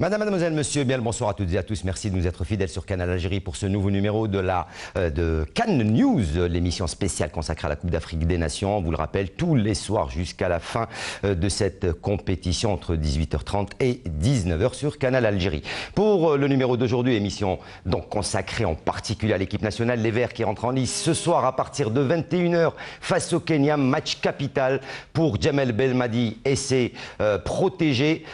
Madame, mademoiselle, monsieur, bien le bonsoir à toutes et à tous. Merci de nous être fidèles sur Canal Algérie pour ce nouveau numéro de Cannes News, l'émission spéciale consacrée à la Coupe d'Afrique des Nations. On vous le rappelle, tous les soirs jusqu'à la fin de cette compétition entre 18h30 et 19h sur Canal Algérie. Pour le numéro d'aujourd'hui, émission donc consacrée en particulier à l'équipe nationale, les Verts qui rentrent en lice ce soir à partir de 21h face au Kenya. Match capital pour Djamel Belmadi et ses protégés,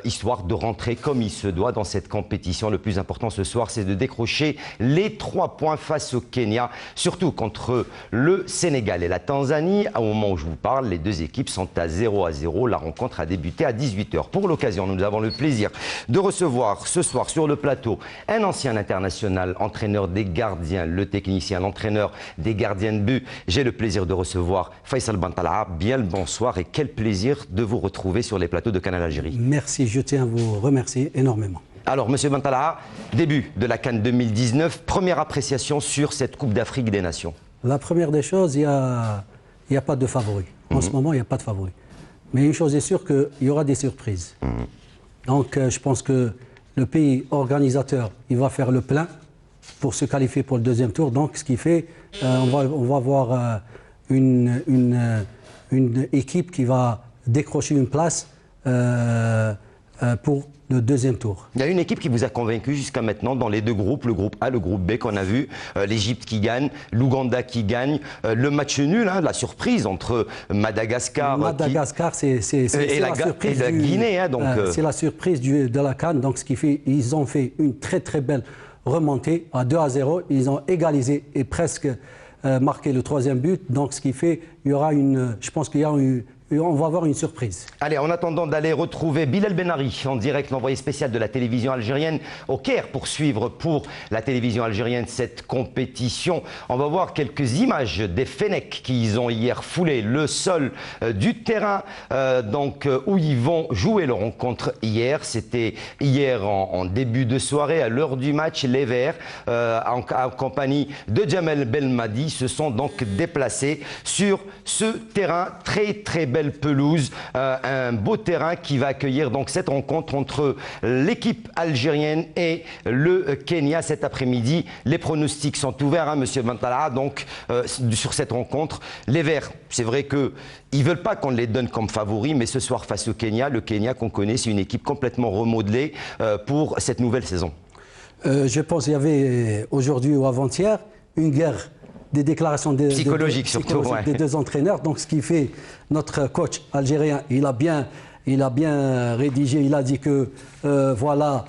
histoire de rentrer comme il se doit dans cette compétition. Le plus important ce soir, c'est de décrocher les 3 points face au Kenya, surtout contre le Sénégal et la Tanzanie. Au moment où je vous parle, les deux équipes sont à 0-0. La rencontre a débuté à 18h. Pour l'occasion, nous avons le plaisir de recevoir ce soir sur le plateau un ancien international, entraîneur des gardiens, le technicien, l'entraîneur des gardiens de but. J'ai le plaisir de recevoir Faisal Bantalaha. Bien le bonsoir et quel plaisir de vous retrouver sur les plateaux de Canal Algérie. Merci, je tiens à vous remercier énormément. Alors, Monsieur Bantalaha, début de la CAN 2019, première appréciation sur cette Coupe d'Afrique des Nations. La première des choses, il n'y a pas de favori. En ce moment, il n'y a pas de favori. Mais une chose est sûre, qu'il y aura des surprises. Donc, je pense que le pays organisateur, il va faire le plein pour se qualifier pour le deuxième tour. Donc, ce qui fait, on va avoir une équipe qui va décrocher une place pour le deuxième tour. Il y a une équipe qui vous a convaincu jusqu'à maintenant dans les deux groupes, le groupe A, le groupe B qu'on a vu, l'Égypte qui gagne, l'Ouganda qui gagne, le match nul, hein, la surprise entre Madagascar. Madagascar, c'est la surprise et la Guinée. Hein, c'est la surprise de la CAN. Donc ce qui fait, ils ont fait une très très belle remontée à 2-0. Ils ont égalisé et presque marqué le troisième but. Donc ce qui fait, il y aura je pense qu'il y a on va avoir une surprise. Allez, en attendant d'aller retrouver Bilal Benari, en direct, l'envoyé spécial de la télévision algérienne au Caire, pour suivre pour la télévision algérienne cette compétition. On va voir quelques images des Fennecs qui ont hier foulé le sol du terrain où ils vont jouer leur rencontre hier. C'était hier en début de soirée, à l'heure du match. Les Verts, en compagnie de Djamel Belmadi, se sont donc déplacés sur ce terrain très belle pelouse, un beau terrain qui va accueillir donc cette rencontre entre l'équipe algérienne et le Kenya cet après-midi. Les pronostics sont ouverts, hein, Monsieur Bantalaha, donc sur cette rencontre. Les Verts, c'est vrai qu'ils ne veulent pas qu'on les donne comme favoris, mais ce soir face au Kenya, le Kenya qu'on connaît, c'est une équipe complètement remodelée pour cette nouvelle saison. Je pense qu'il y avait aujourd'hui ou avant-hier une guerre des déclarations psychologiques surtout, des deux entraîneurs. Donc ce qui fait, notre coach algérien, il a bien rédigé, il a dit que voilà,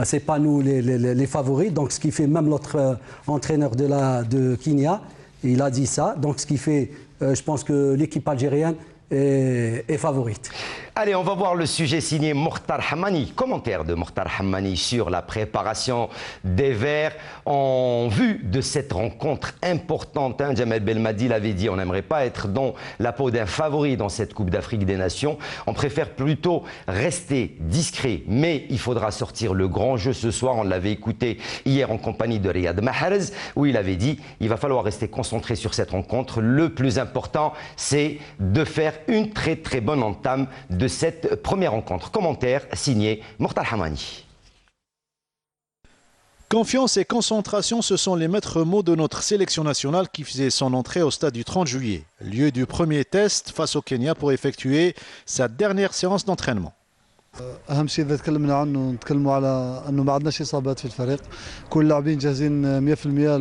c'est pas nous les favoris. Donc ce qui fait, même l'autre entraîneur de Kenya, il a dit ça. Donc ce qui fait, je pense que l'équipe algérienne est favorite. Allez, on va voir le sujet signé Mokhtar Hammani. Commentaire de Mokhtar Hammani sur la préparation des Verts en vue de cette rencontre importante. Hein, Djamel Belmadi l'avait dit, on n'aimerait pas être dans la peau d'un favori dans cette Coupe d'Afrique des Nations. On préfère plutôt rester discret, mais il faudra sortir le grand jeu ce soir. On l'avait écouté hier en compagnie de Riyad Mahrez, où il avait dit il va falloir rester concentré sur cette rencontre. Le plus important, c'est de faire une très bonne entame de cette première rencontre. Commentaire signé Mokhtar Hammani. Confiance et concentration, ce sont les maîtres mots de notre sélection nationale qui faisait son entrée au stade du 30 juillet, lieu du premier test face au Kenya pour effectuer sa dernière séance d'entraînement. اهم شيء اذا تكلمنا عنه نتكلموا على انه ما عندناش اصابات في الفريق، كل اللاعبين جاهزين 100%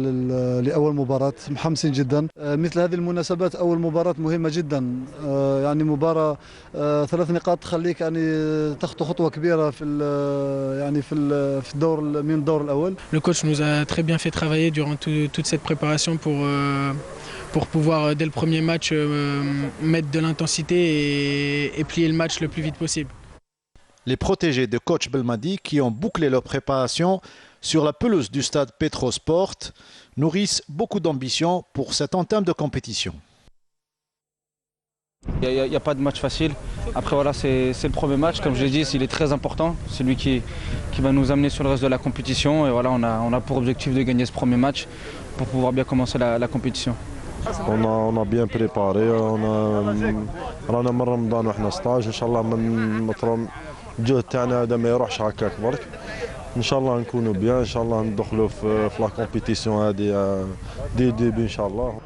لاول مباراه، محمسين جدا. مثل هذه المناسبات اول مباراه مهمه جدا، يعني مباراه 3 نقاط تخليك يعني تخطو خطوه كبيره في الدور من الدور الاول. Le coach nous a très bien fait travailler durant toute cette préparation pour pouvoir dès le premier match mettre de l'intensité et plier le match le plus vite possible. Les protégés de coach Belmadi, qui ont bouclé leur préparation sur la pelouse du stade Petrosport, nourrissent beaucoup d'ambition pour cette entame de compétition. Il n'y a pas de match facile. Après voilà, c'est le premier match, comme je l'ai dit, il est très important. C'est lui qui va nous amener sur le reste de la compétition. Et voilà, on a pour objectif de gagner ce premier match pour pouvoir bien commencer la compétition. On a bien préparé, on a مرة رمضان وإحنا 16 إن شاء الله الجهد تاعنا هذا ما يروحش هكاك برك. ان شاء الله نكونوا بيان، ان شاء الله ندخلوا في لا كومبيتيسيون هذه دي ديبي ان شاء الله.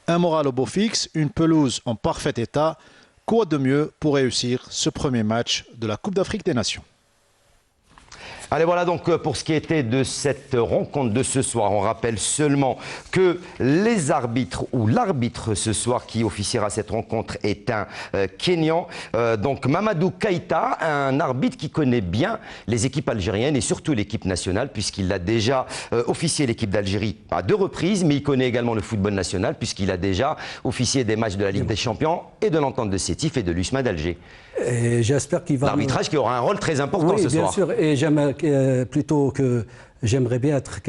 Un moral au beau fixe, une pelouse en parfait état. Quoi de mieux pour réussir ce premier match de la Coupe d'Afrique des Nations? Allez, voilà donc pour ce qui était de cette rencontre de ce soir. On rappelle seulement que les arbitres ou l'arbitre ce soir qui officiera cette rencontre est un Kényan. Donc Mamadou Keïta, un arbitre qui connaît bien les équipes algériennes et surtout l'équipe nationale puisqu'il a déjà officié l'équipe d'Algérie à 2 reprises, mais il connaît également le football national puisqu'il a déjà officié des matchs de la Ligue des Champions et de l'Entente de Sétif et de l'USMA d'Alger. Et j'espère qu'il va... L'arbitrage qui aura un rôle très important oui, ce soir. Oui, bien sûr. Et j'aimerais bien être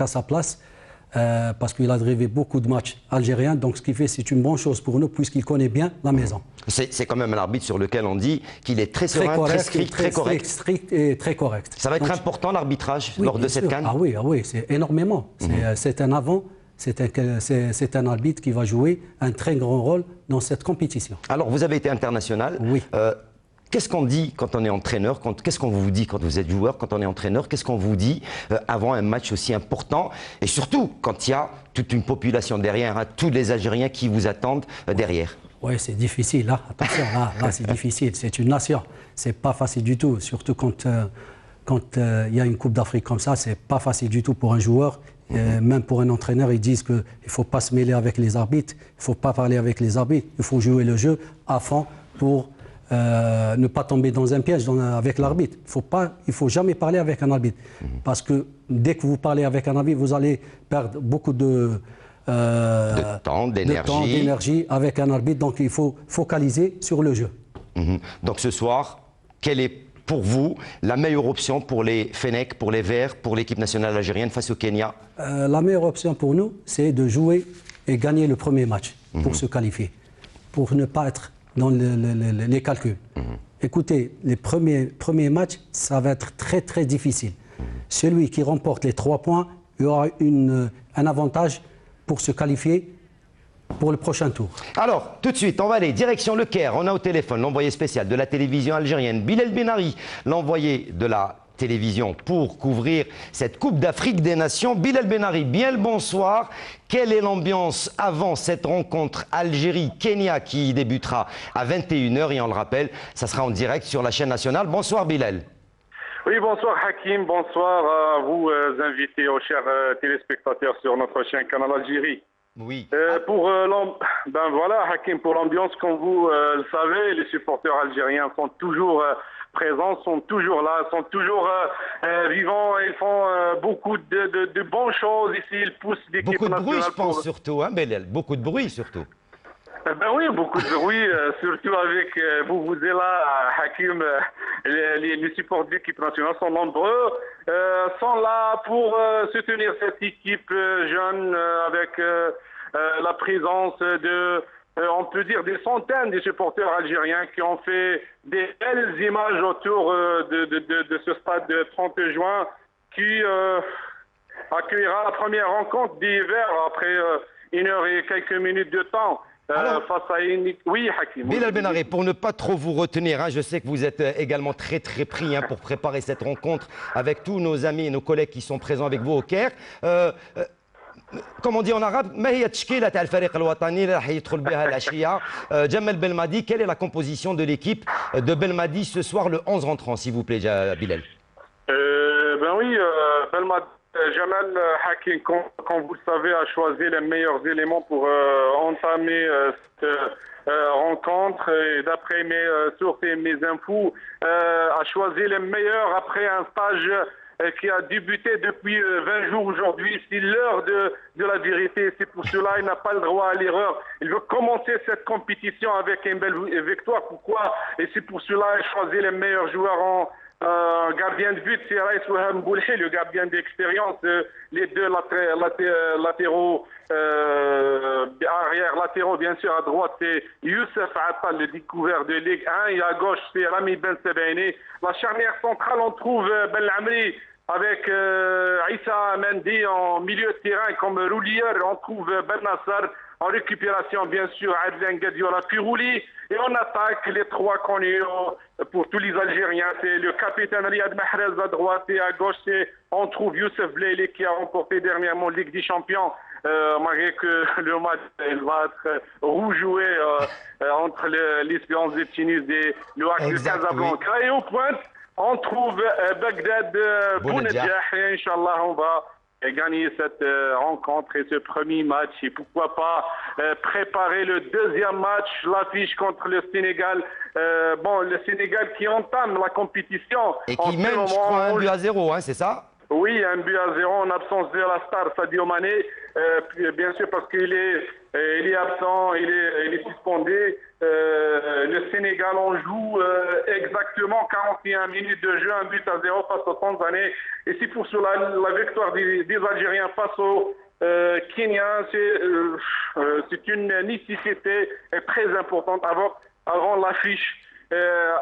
à sa place parce qu'il a drivé beaucoup de matchs algériens. Donc ce qu'il fait, c'est une bonne chose pour nous puisqu'il connaît bien la maison. C'est quand même un arbitre sur lequel on dit qu'il est très serein, très strict, très correct. Strict et très correct. Ça va être important l'arbitrage lors de cette CAN? Ah oui, c'est énormément. C'est un avant. C'est un arbitre qui va jouer un très grand rôle dans cette compétition. Alors, vous avez été international. Oui. Qu'est-ce qu'on dit quand on est entraîneur? Qu'est-ce qu'on vous dit quand vous êtes joueur? Quand on est entraîneur, qu'est-ce qu'on vous dit avant un match aussi important? Et surtout, quand il y a toute une population derrière, hein, tous les Algériens qui vous attendent derrière. Oui, c'est difficile. Là. Attention, là c'est difficile. C'est une nation. C'est pas facile du tout. Surtout quand il y a une Coupe d'Afrique comme ça, c'est pas facile du tout pour un joueur. Même pour un entraîneur, ils disent qu'il ne faut pas se mêler avec les arbitres, il ne faut pas parler avec les arbitres, il faut jouer le jeu à fond pour ne pas tomber dans un piège avec l'arbitre. Il ne faut jamais parler avec un arbitre. Parce que dès que vous parlez avec un arbitre, vous allez perdre beaucoup de temps, d'énergie avec un arbitre. Donc il faut focaliser sur le jeu. Donc ce soir, quelle est pour vous la meilleure option pour les Fennecs, pour les Verts, pour l'équipe nationale algérienne face au Kenya? La meilleure option pour nous, c'est de jouer et gagner le premier match pour se qualifier, pour ne pas être dans les calculs. Écoutez, les premiers matchs, ça va être très très difficile. Celui qui remporte les 3 points, il y aura un avantage pour se qualifier pour le prochain tour. Alors, tout de suite, on va aller direction Le Caire. On a au téléphone l'envoyé spécial de la télévision algérienne, Bilal Benari, l'envoyé de la télévision pour couvrir cette Coupe d'Afrique des Nations. Bilal Benari, bien le bonsoir. Quelle est l'ambiance avant cette rencontre Algérie-Kenya qui débutera à 21h et on le rappelle, ça sera en direct sur la chaîne nationale. Bonsoir Bilal. Oui, bonsoir Hakim, bonsoir à vous invités, aux chers téléspectateurs sur notre chaîne Canal Algérie. Oui. Ben voilà, Hakim, pour l'ambiance, comme vous le savez, les supporters algériens sont toujours présents, sont toujours là, sont toujours vivants. Ils font beaucoup de bonnes choses ici. Ils poussent l'équipe nationale. Beaucoup de bruit, je pense, surtout, hein, Bilal. Beaucoup de bruit, surtout. Ben oui, beaucoup de bruit, surtout avec vous êtes là, Hakim. Les supporters de l'équipe nationale sont nombreux, sont là pour soutenir cette équipe jeune avec la présence de, on peut dire, des centaines de supporters algériens qui ont fait des belles images autour de ce stade de 30 juin qui accueillera la première rencontre d'hiver après 1 heure et quelques minutes de temps. Alors, face à une... Oui, Hakim. Bilal Benari, pour ne pas trop vous retenir, hein, je sais que vous êtes également très pris pour préparer cette rencontre avec tous nos amis et nos collègues qui sont présents avec vous au Caire. Comme on dit en arabe, Djamel Belmadi, quelle est la composition de l'équipe de Belmadi ce soir, le 11 rentrant, s'il vous plaît, Bilal? Ben oui, Belmadi. Jamal Hakim, comme vous le savez, a choisi les meilleurs éléments pour entamer cette rencontre. Et d'après mes sources et mes infos, a choisi les meilleurs après un stage qui a débuté depuis 20 jours aujourd'hui. C'est l'heure de la vérité. C'est pour cela qu'il n'a pas le droit à l'erreur. Il veut commencer cette compétition avec une belle victoire. Pourquoi? Et c'est pour cela qu'il a choisi les meilleurs joueurs en gardien de but, c'est Raïs Waham Boulhi, le gardien d'expérience. Les deux latéraux, arrière latéraux, bien sûr, à droite, c'est Youssef Attal, le découvert de Ligue 1. Et à gauche, c'est Rami Ben Sebaini. La charnière centrale, on trouve Ben Amri avec Issa Mendy en milieu de terrain comme roulier. On trouve Ben Nassar En récupération, bien sûr, Adlien Guardiola Pirouli. Et on attaque les trois connus pour tous les Algériens. C'est le capitaine Riyad Mahrez à droite et à gauche. On trouve Youssef Blaili qui a remporté dernièrement Ligue des Champions. Malgré que le match il va être rejoué entre l'Espérance de Tunis et le HAC de Casablanca. Oui. Et au pointe, on trouve Bagdad Bounedjah. Et Inch'Allah, on va gagner cette rencontre et ce premier match. Et pourquoi pas préparer le deuxième match, l'affiche contre le Sénégal. Le Sénégal qui entame la compétition. Et qui mène, je crois, 1-0, hein, c'est ça? Oui, 1-0 en absence de la star Sadio Mané, bien sûr parce qu'il est absent, il est suspendu. Le Sénégal, on joue exactement 41 minutes de jeu, 1-0 face aux Tanzaniens. Et c'est pour cela la victoire des Algériens face aux Kenyans, c'est une nécessité très importante avant l'affiche.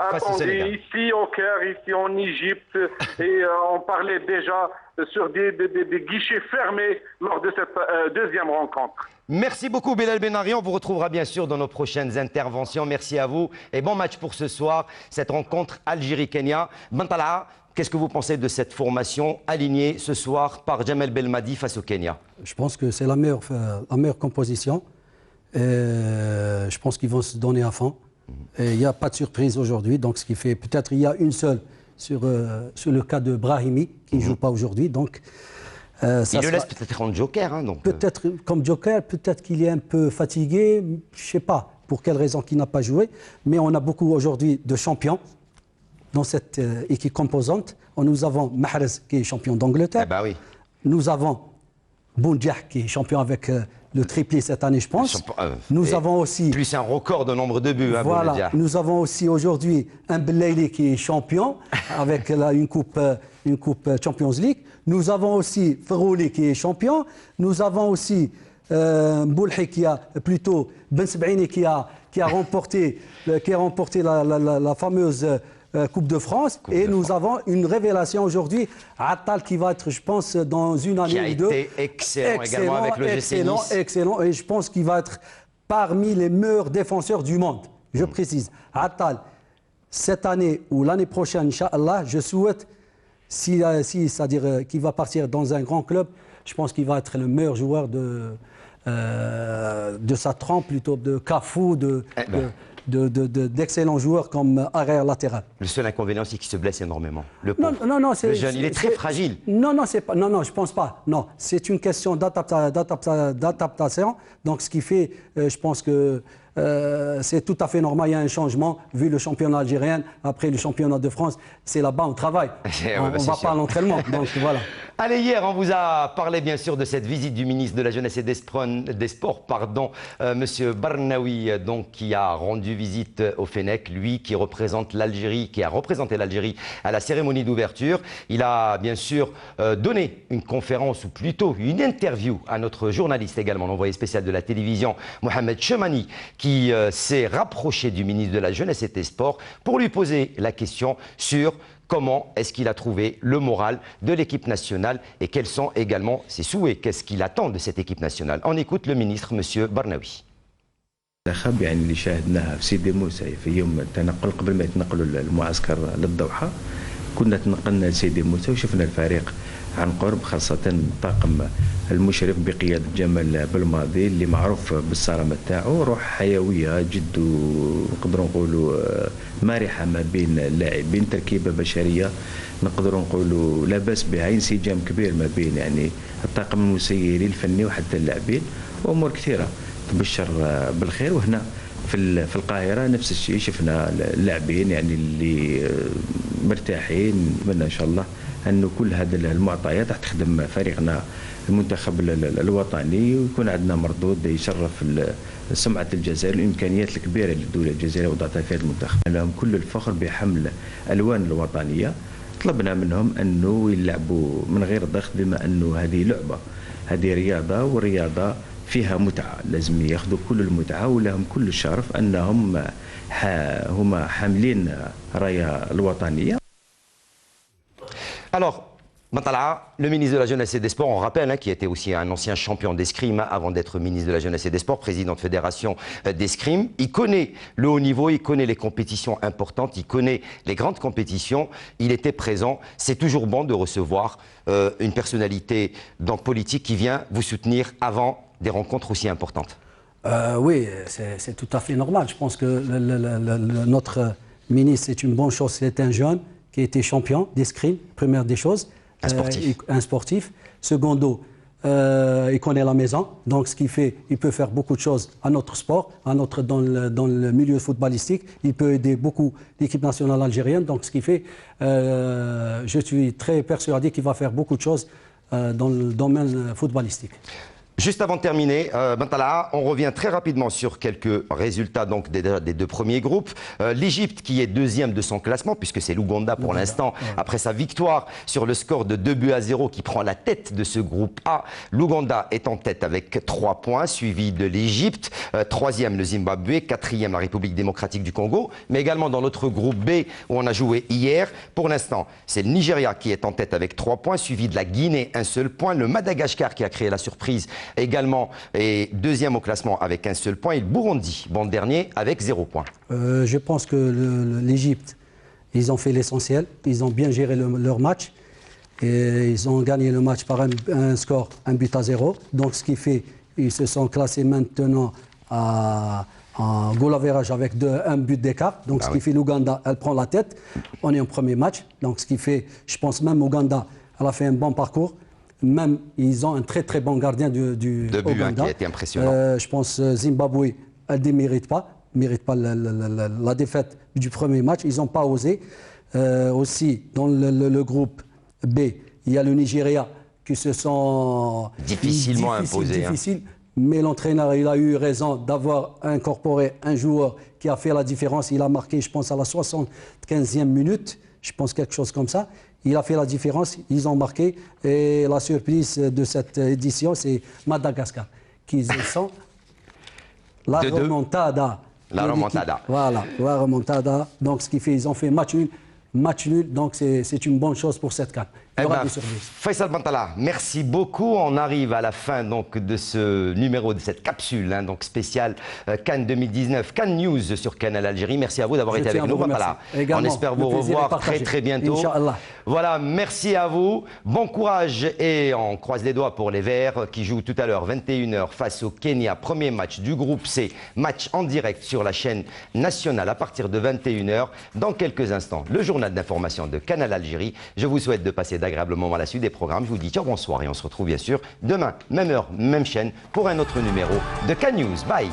Attendez, ici au Caire, ici en Égypte, et on parlait déjà sur des guichets fermés lors de cette deuxième rencontre. Merci beaucoup Belal Benari, on vous retrouvera bien sûr dans nos prochaines interventions. Merci à vous et bon match pour ce soir, cette rencontre Algérie-Kenya. Bantala, qu'est-ce que vous pensez de cette formation alignée ce soir par Jamel Belmadi face au Kenya? Je pense que c'est la meilleure composition. Et je pense qu'ils vont se donner à fond. Il n'y a pas de surprise aujourd'hui, donc ce qui fait peut-être il y a une seule sur le cas de Brahimi qui ne joue pas aujourd'hui. Donc, il le laisse peut-être en joker. Hein, peut-être comme joker, peut-être qu'il est un peu fatigué, je ne sais pas pour quelle raison qu'il n'a pas joué. Mais on a beaucoup aujourd'hui de champions dans cette équipe composante. Nous avons Mahrez qui est champion d'Angleterre. Eh ben oui. Nous avons Bounedjah qui est champion avec le triplé cette année, je pense. Nous avons aussi... Plus un record de nombre de buts. Voilà. Bounedjah. Nous avons aussi aujourd'hui un Blaili qui est champion avec une coupe Champions League. Nous avons aussi Ferrouli qui est champion. Nous avons aussi Boulhi qui a plutôt Ben Sebaini qui a remporté la fameuse Coupe de France. Nous avons une révélation aujourd'hui, Attal qui va être, je pense, dans une année ou deux. Qui a été excellent également avec le GC Nice. Excellent, et je pense qu'il va être parmi les meilleurs défenseurs du monde. Je précise, Attal, cette année ou l'année prochaine, Inch'Allah, je souhaite, c'est-à-dire qu'il va partir dans un grand club, je pense qu'il va être le meilleur joueur de sa trempe, plutôt de Cafou, d'excellents joueurs comme arrière latéral. Le seul inconvénient, c'est qu'il se blesse énormément. Le jeune, il est très fragile. Non, je pense pas. Non, c'est une question d'adaptation. Donc, ce qui fait, je pense que c'est tout à fait normal. Il y a un changement, vu le championnat algérien, après le championnat de France. C'est là-bas, on travaille. On ne va pas à l'entraînement. Donc, voilà. Allez, hier, on vous a parlé bien sûr de cette visite du ministre de la Jeunesse et des Sports, Monsieur Barnaoui, donc, qui a rendu visite au Fennec, lui qui représente l'Algérie, qui a représenté l'Algérie à la cérémonie d'ouverture. Il a bien sûr donné une conférence, ou plutôt une interview à notre journaliste également, l'envoyé spécial de la télévision, Mohamed Chemani, qui s'est rapproché du ministre de la Jeunesse et des Sports pour lui poser la question sur comment est-ce qu'il a trouvé le moral de l'équipe nationale et quels sont également ses souhaits, qu'est-ce qu'il attend de cette équipe nationale. On écoute le ministre, M. Barnaoui. يعني اللي شاهدناها في سيدي موسى في يوم التنقل قبل ما يتنقلوا المعسكر للضوحة كنا تنقلنا لسيدي موسى وشفنا الفريق عن قرب خاصة الطاقم المشرف بقيادة جمال بالماضي اللي معروف بالصرامة تاعو روح حيوية جد نقدروا نقولوا مرحة ما بين اللاعبين تركيبة بشرية نقدروا نقولوا لا بأس بها انسجام كبير ما بين يعني الطاقم المسيري الفني وحتى اللاعبين وأمور كثيرة تبشر بالخير. وهنا في القاهرة نفس الشيء شفنا اللاعبين يعني اللي مرتاحين. نتمنى إن شاء الله أنه كل هذه المعطيات راح تخدم فريقنا المنتخب الوطني ويكون عندنا مردود يشرف سمعة الجزائر والإمكانيات الكبيرة اللي الدولة الجزائرية وضعتها في هذا المنتخب. لهم كل الفخر بحمل ألوان الوطنية. طلبنا منهم أنه يلعبوا من غير ضغط بما أنه هذه لعبة، هذه رياضة، والرياضة فيها متعة، لازم ياخذوا كل المتعة ولهم كل الشرف أنهم هم حاملين راية الوطنية. Alors, Bantala, le ministre de la Jeunesse et des Sports, on rappelle, qui était aussi un ancien champion d'escrime avant d'être ministre de la Jeunesse et des Sports, président de fédération d'escrime. Il connaît le haut niveau, il connaît les compétitions importantes, il connaît les grandes compétitions. Il était présent. C'est toujours bon de recevoir une personnalité donc politique qui vient vous soutenir avant des rencontres aussi importantes. Oui, c'est tout à fait normal. Je pense que notre ministre, c'est une bonne chose. C'est un jeune qui a été champion d'escrime, première des choses. Un sportif. Un sportif. Secondo, il connaît la maison, donc ce qui fait, il peut faire beaucoup de choses à notre sport, dans le milieu footballistique. Il peut aider beaucoup l'équipe nationale algérienne, donc ce qui fait, je suis très persuadé qu'il va faire beaucoup de choses dans le domaine footballistique. Juste avant de terminer, Bantala, on revient très rapidement sur quelques résultats donc, des deux premiers groupes. L'Égypte qui est deuxième de son classement, puisque c'est l'Ouganda pour l'instant, après sa victoire sur le score de 2-0 qui prend la tête de ce groupe A. L'Ouganda est en tête avec 3 points, suivi de l'Égypte, troisième le Zimbabwe, quatrième la République démocratique du Congo, mais également dans notre groupe B où on a joué hier. Pour l'instant, c'est le Nigeria qui est en tête avec 3 points, suivi de la Guinée, 1 seul point, le Madagascar qui a créé la surprise également est deuxième au classement avec 1 seul point et le Burundi, bon dernier, avec 0 point. Je pense que l'Égypte, ils ont fait l'essentiel, ils ont bien géré leur match et ils ont gagné le match par un score 1-0. Donc ce qui fait, ils se sont classés maintenant en goal average avec un but d'écart. Donc ce qui fait l'Ouganda, elle prend la tête. On est en premier match. Donc ce qui fait, je pense même l'Ouganda, elle a fait un bon parcours. Même, ils ont un très très bon gardien du Ouganda. Qui a été impressionnant. Je pense Zimbabwe, elle ne mérite pas la défaite du premier match. Ils n'ont pas osé. Aussi, dans le groupe B, il y a le Nigeria qui se sont difficilement imposés. Mais l'entraîneur, il a eu raison d'avoir incorporé un joueur qui a fait la différence. Il a marqué, je pense, à la 75e minute. Je pense quelque chose comme ça. Il a fait la différence, ils ont marqué. Et la surprise de cette édition, c'est Madagascar, qui sont la remontada. La remontada. Voilà, la remontada. Donc, ce qui fait, ils ont fait match nul. Donc, c'est une bonne chose pour cette CAN. Il y aura des surprises. Faisal Bantala, merci beaucoup. On arrive à la fin donc, de ce numéro, de cette capsule donc spéciale Cannes 2019, Cannes News sur Canal Algérie. Merci à vous d'avoir été avec nous, Bantala. On espère vous revoir très bientôt. Inch'Allah. Voilà, merci à vous. Bon courage et on croise les doigts pour les Verts qui jouent tout à l'heure 21h face au Kenya. Premier match du groupe C, match en direct sur la chaîne nationale à partir de 21h. Dans quelques instants, le journal d'information de Canal Algérie. Je vous souhaite de passer d'agréables moments à la suite des programmes. Je vous dis ciao, bonsoir et on se retrouve bien sûr demain, même heure, même chaîne pour un autre numéro de Cannes News. Bye.